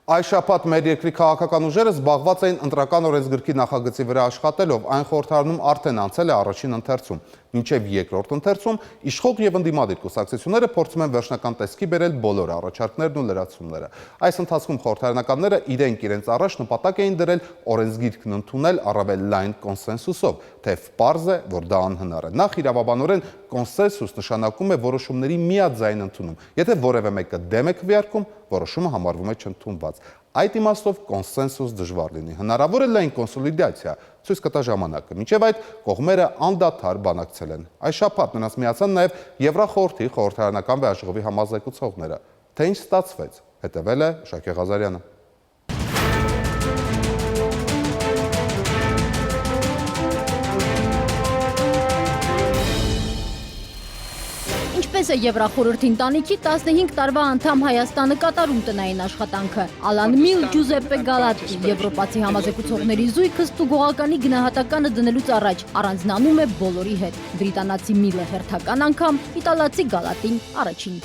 Այս շաբաթ մեր երկրի քաղաքական ուժերը զբաղված էին ընտրական օրենսգրքի նախագծի վրա աշխատելով, այն խորհրդարանում արդեն անցել է առաջին ընթերցում։ Մինչև երկրորդ ընթերցում իշխող եւ ընդդիմադիր կուսակցությունները փորձում են վերջնական տեսքի բերել բոլոր առաջարկներն ու լրացումները։ Այս ընթացքում խորհրդարանականները իրենք առաջ նպատակ էին դրել օրենսգիրքն ընդունել առավել լայն կոնսենսուսով, թեև պարզ է, որ դա անհնար է։ Նախ իրավաբանորեն կոնսենսուս նշանակում է որոշումների միաձայն ընդունում։ Եթե որևէ մեկը դեմ է քվեարկում, որոշումը համարվում է չընդունված։ Այդ իմաստով կոնսենսուս դժվար լինի։ Հնարավոր է լայն կոնսոլիդացիա, ցույց կտա ժամանակը։ Մինչև այդ կողմերը անդադար բանակցել են։ Այս շաբաթ նրանց միացան նաև Եվրախորհրդի խորհրդարանական վեաժողովի համազեկուցողները։ Թե ինչ ստացվեց, հետևել է Շակե Ղազարյանը։ Ինչպես է Եվրախորհրդի ընտանիքի 15 տարվա անդամ Հայաստանը կատարում տնային աշխատանքը։ Ալան Միլ, Ջուզեպպե Գալատի եվրոպացի համազեկուցողների զույգը ստուգողականի գնահատականը դնելուց առաջ առանձնանում է բոլորի հետ։ Բրիտանացի Միլը հերթական անգամ, իտալացի Գալատին առաջին։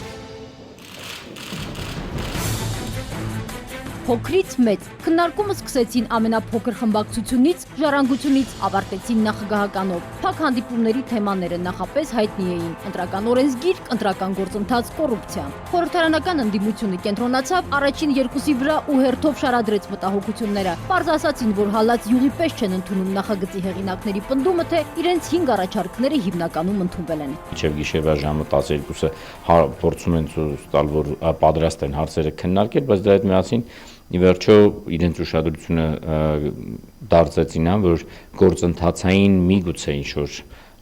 Փոքրից մեծ քննարկումը սկսեցին ամենափոքր խմբակցությունից, ժառանգությունից, ավարտեցին նախագահականով։ Փակ հանդիպումների թեմաները նախապես հայտնի էին՝ ընտրական օրենսգիրք, ընտրական գործընթաց, կոռուպցիա։ Խորհրդարանական ընդդիմությունը կենտրոնացավ առաջին երկուսի վրա ու հերթով շարադրեց մտահոգությունները։ Պարզ ասացին, որ հալած յուղի պես չեն ընդունում նախագծի հեղինակների պնդումը, թե իրենց 5 առաջարկները հիմնականում ընդունվել են։ Մինչև գիշերվա ժամը 12-ը փորձում են ցույց տալ, որ պատրաստ են հարցերը քննարկել, բայց դրա հետ միասին ի վերջո իրենց ուշադրությունը դարձեցին այն, որ գործընթացային միգուցե ինչ-որ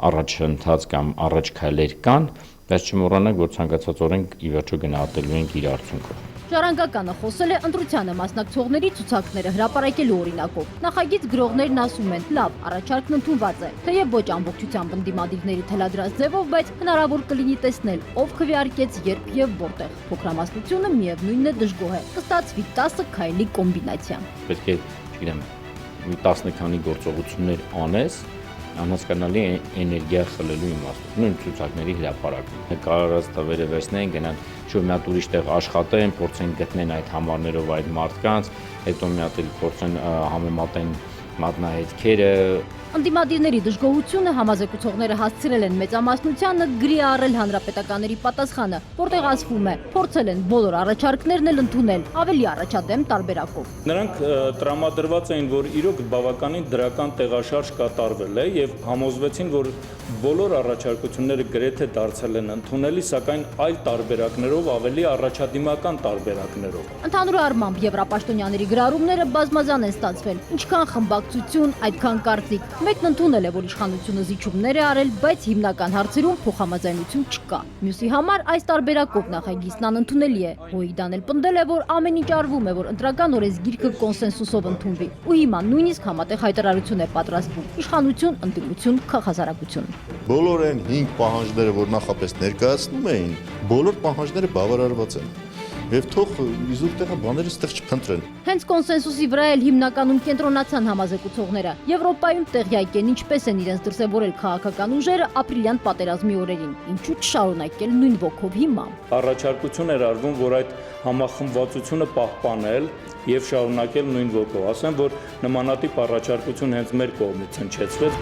առաջընթաց կամ առաջ քայլեր կան, բայց չմոռանանք, որ ցանկացած օրենք ի վերջո գնահատելու ենք իր արդյունքը։ Ժառանգականը խոսել է ընտրությանը մասնակցողների ցուցակները հրապարակելու օրինակով։ Նախագիծ գրողներն ասում են՝ լավ, առաջարկն ընդունված է, թեև ոչ ամբողջությամբ ընդդիմադիրների թելադրած ձևով, բայց հնարավոր կլինի տեսնել, ով քվեարկեց, երբ եւ որտեղ։ Փոքրամասնությունը միևնույնն է դժգոհ է։ Կստացվի 10 քայլի կոմբինացիա։ Պետք է, չգիտեմ, մի 10 քանի գործողություններ անես, անհասկանալի էներգիա խլելու իմաստով, նույն ցուցակների հրապարակում։ Կարողած թվերը վերցնեն, գնան շուտ մի հատ ուրիշ տեղ աշխատեն, փորձեն գտնեն այդ համարներով այդ մարդկանց, հետո մի հատ էլ փորձեն համեմատեն մատնահետքերը։ Ընդդիմադիրների դժգոհությունը համազեկուցողները հասցրել են մեծամասնությանը գրի առել հանրապետականների պատասխանը, որտեղ ասվում է, փորձել են բոլոր առաջարկներն էլ ընդունել, ավելի առաջադեմ տարբերակով։ Նրանք տրամադրված էին, որ իրոք բավականին դրական տեղաշարժ կատարվել է եւ համոզվեցին, որ բոլոր առաջարկությունները գրեթե դարձել են ընդունելի, սակայն այլ տարբերակներով, ավելի առաջադիմական տարբերակներով։ Ընդհանուր առմամբ Եվրապաշտոնյաների գրառումները բազմազան են ստացվել, ինչքան խմբակցություն, այդքան կարծիք։ Մեկն ընդունել է, որ իշխանությունը զիջումներ է արել, բայց հիմնական հարցերում փոխհամաձայնություն չկա։ Մյուսի համար այս տարբերակով նախագիծն անընդունելի է։ Հոիդան էլ պնդել է, որ ամեն ինչ արվում է, որ ընտրական օրենսգիրքը կոնսենսուսով ընդունվի։ Ու հիմա նույնիսկ համատեղ հայտարարություն է պատրաստվում։ Իշխանություն, ընդդիմություն, քաղաքասարակություն։ Բոլոր այն 5 պահանջները, որ նախապես ներկայացնում էին, բոլոր պահանջները բավարարված են։ Եվ թող իզուր տեղը բաները ստեղ չփնտրեն։ Հենց կոնսենսուսի վրա էլ հիմնականում կենտրոնացան համազեկուցողները։ Եվրոպայում տեղյակ են ինչպես են իրենց դրսևորել քաղաքական ուժերը ապրիլյան պատերազմի օրերին, ինչու չշարունակել նույն ոգով հիմա։ Առաջարկություն էր արվում, որ այդ համախմբվածությունը պահպանել եւ շարունակել նույն ոգով։ Ասեմ, որ նմանատիպ առաջարկություն հենց մեր կողմից հնչեցվեց։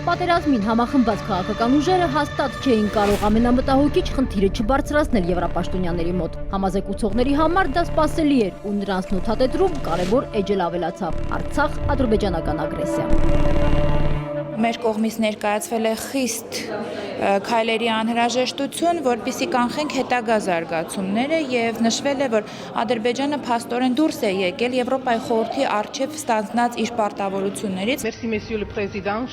Պատերազմին համախմբված քաղաքական ուժերը հաստատ չէին կարող ամենամտահոգիչ խնդիրը չբարձրացնել Եվրապաշտոնյաների մոտ։ Համազեկուցողների համար դա սպասելի էր ու նրանց նոթատետրում կարևոր էջ էլ ավելացավ՝ Արցախ-ադրբեջանական ագրեսիա։ Մեր կողմից ներկայացվել է խիստ քայլերի անհրաժեշտություն, որպեսզի կանխենք հետագա զարգացումները եւ նշվել է, որ Ադրբեջանը փաստորեն դուրս է եկել Եվրոպայի խորհրդի առջև ստանձնած իր պարտավորություններից։ Merci, monsieur le président.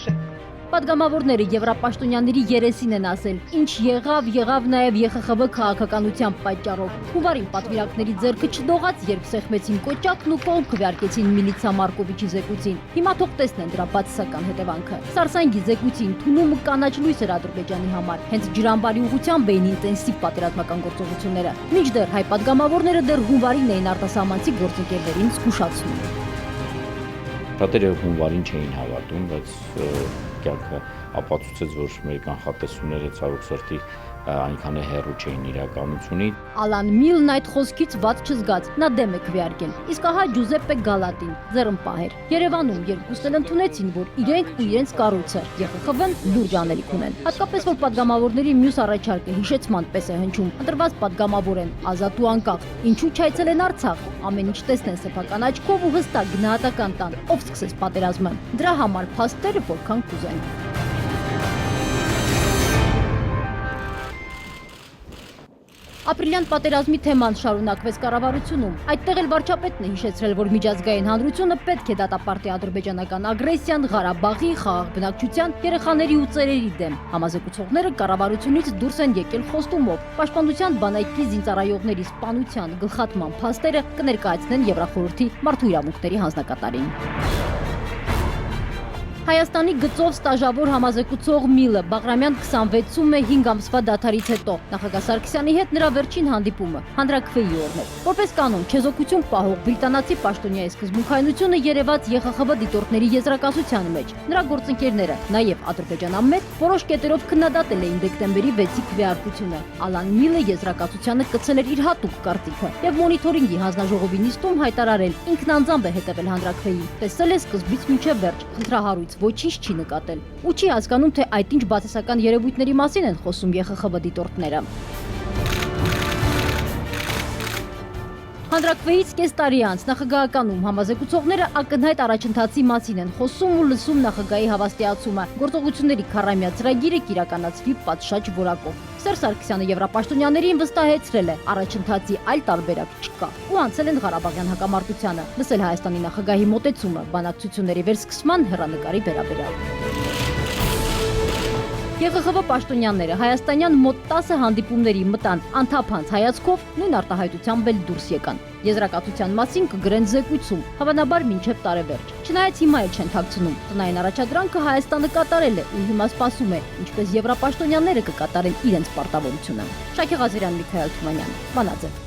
Պատգամավորները Եվրապաշտոնյաների երեսին են ասել, ինչ եղավ նաև ԵԽԽՎ քաղաքականության պատճառով։ Հունվարին պատվիրակների ձեռքը չդողաց, երբ սեղմեցին կոճակն ու կողմ քվեարկեցին Միլիցա Մարկովիչի զեկույցին։ Հիմա թող տեսնեն դրա բացասական հետևանքը։ Սարսանգի զեկույցի ընդունումը կանաչ լույս էր Ադրբեջանի համար։ Հենց ջրամբարի ուղղությամբ էին ինտենսիվ պատերազմական գործողությունները։ Մինչդեռ հայ պատգամավորները դեռ հունվարին էին արտասահմանցի գործընկերներին զգուշացնում։ Շատերը հունվարին չէին հավատում, բայց կյանքը ապացուցեց, որ մեր կանխատեսումները ցավոք սրտի այնքան է հեռու չէին իրականությունից։ Ալան Միլն այդ խոսքից ված չզգաց, նա դեմ է քվեարկել։ Իսկ ահա Ջուզեպպե Գալատին ձեռնպահ էր։ Երևանում երկուսն էլ ընդունեցին, որ իրենք ու իրենց կառույցը ԵԽԽՎ-ն լուրջ անելիք ունեն։ Հատկապես որ պատգամավորների մյուս առաջարկը հիշեցման պես է հնչում։ Ընտրված պատգամավոր են ազատ ու անկախ։ Ինչու չայցելեն Արցախ։ Ամեն ինչ տեսնեն սեփական աչքով ու հստակ գնահատական տան, ով սկսեց պատերազմը։ Դրա համար փաստերը որքան կուզեն։ Ապրիլյան պատերազմի թեման շարունակվեց կառավարությունում։ Այդտեղ էլ վարչապետն է հիշեցրել, որ միջազգային հանրությունը պետք է դատապարտի ադրբեջանական ագրեսիան Ղարաբաղի, խաղաղ բնակչության, երեխաների ու ծերերի դեմ։ Համազեկուցողները կառավարությունից դուրս են եկել խոստումով։ Պաշտպանության բանակի զինծառայողների սպանության գլխատման փաստերը կներկայացնեն Եվրախորհրդի մարդու իրավունքների հանձնակատարին։ Հայաստանի գծով ստաժավոր համազեկուցող Միլը Բաղրամյան 26-ում է 5 ամսվա դադարից հետո նախագահ Սարգսյանի հետ նրա վերջին հանդիպումը հանրաքվեի օրն էր։ Որպես կանոն չեզոքություն պահող բրիտանացի պաշտոնյայի սկզբունքայնությունը երևաց ԵԽԽՎ դիտորդների եզրակացության մեջ։ Նրա գործընկերները, նաև ադրբեջանամետ, որոշ կետերով քննադատել էին դեկտեմբերի 6-ի քվեարկությունը։ Ալան Միլը եզրակացությանը կցել էր իր հատուկ կարծիքը եւ մոնիթորինգի հանձնաժողովի նիստում հայտարարել ինքն անձամբ է հետևել հանրաքվեին։ Տեսել է սկզբից մինչև վերջ, խնդրահարույց ոչինչ չի նկատել ու չի հասկանում, թե այդ ինչ բացասական երևույթների մասին են խոսում ԵԽԽՎ դիտորդները։ Հանրաքվեից կես տարի անց նախագահականում համազեկուցողները ակնհայտ առաջընթացի մասին են խոսում ու լսում նախագահի հավաստիացումը։ Գործողությունների քառամյա ծրագիրը կիրականացվի պատշաճ որակով։ Սերժ Սարգսյանը Եվրապաշտոնյաներին վստահեցրել է, առաջընթացի այլ տարբերակ չկա ու անցել են Ղարաբաղյան հակամարտությանը։ Լսել Հայաստանի նախագահի մոտեցումը բանակցությունների վերսկսման հեռանկարի վերաբերյալ։ ԵԽԽՎ պաշտոնյաները հայաստանյան մոտ 10 հանդիպումների մտան անթափանց հայացքով նույն արտահայտությամբ էլ դուրս եկան։ Եզրակացության մասին կգրեն զեկույցում, հավանաբար մինչև տարեվերջ։ Չնայած հիմա էլ չեն թաքցնում, տնային առաջադրանքը Հայաստանը կատարել է ու հիմա սպասում է, ինչպես եվրապաշտոնյաները կկատարեն իրենց պարտավորությունը։ Շաքե Ղազարյան, Միքայել Թումանյան, Վանաձև։